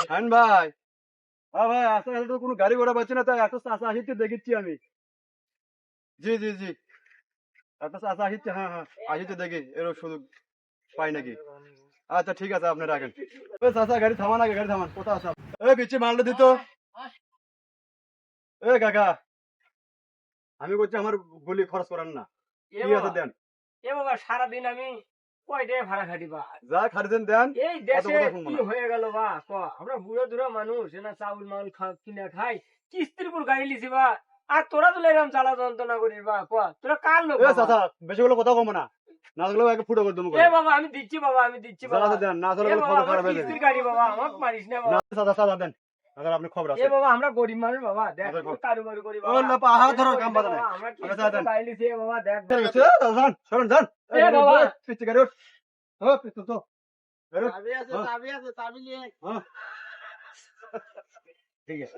শাহিন ভাই, হ্যাঁ ভাই, আজকাল তো কোনো গাড়ি ঘোড়া পাচ্ছি না, তাই একটা চাচা আসিচ্ছে দেখেছি আমি। জি জি জি, একটা চাচা আসিচ্ছে, হ্যাঁ হ্যাঁ, আসিচ্ছে দেখি এরকম সুযোগ পাই নাকি। আচ্ছা ঠিক আছে, আপনি রাখেন। ওই চাচা, গাড়ি থামান আগে, গাড়ি থামান। কোথাও আছে? এই বিচি মালটা দিত। এ কাকা, আমি বলছি আমার গুলি খরচ করেন না, এ কি আছে বাবা দেন। এ বাবা সারাদিন আমি কয়টায় ভাড়া খাটি বা যা খারিদেন দেন, এই কত দেশে কথা শুনবো কি না। হয়ে গেল বা ক আমরা বুড়ো দুড়ো মানুষ না চাউল মাউল কিনে খাই কিস্তির উপর গাড়ি লিছি বা আর তোরা তো এরকম জ্বালা যন্ত্রণা করিস বা ক তোরা কার লোক এ বাবা চাচা, বেশি গুলো কথা কমো না, না থাকলেও একে ফুটো করে দেবো এ করে। বাবা আমি দিচ্ছি বাবা আমি দিচ্ছি যা বাবা আছে দেন, না এ থাকলে বাবা খবর আমার খারাপ হয়ে যাবে। কিস্তির গাড়ি বাবা আমাকে মারিস না না বাবা চাচা, চাচা দেন, দাদা আপনি খবর এ আছে। বাবা আমরা গরিব মানুষ বাবা দেখ আমাদের খবর। কারুবারু করি ও বাবা লাপা, হাত ধরো, এরকম কাম করিস না বাধা নাই। বাবা আমরা আচ্ছা কিস্তির চাচা উপর দেন। গাড়ি লিছি এ বাবা দেখ ঠিক আছে, দাদা যান, সরেন যান। এ বাবা পিছিয়ে গাড়ি ওঠ। ও পিস্তল তো। গাড়ি ওঠ। চাবি আছে, হ্যাঁ, চাবি আছে, চাবি নিয়ে হ্যাঁ। ঠিক আছে।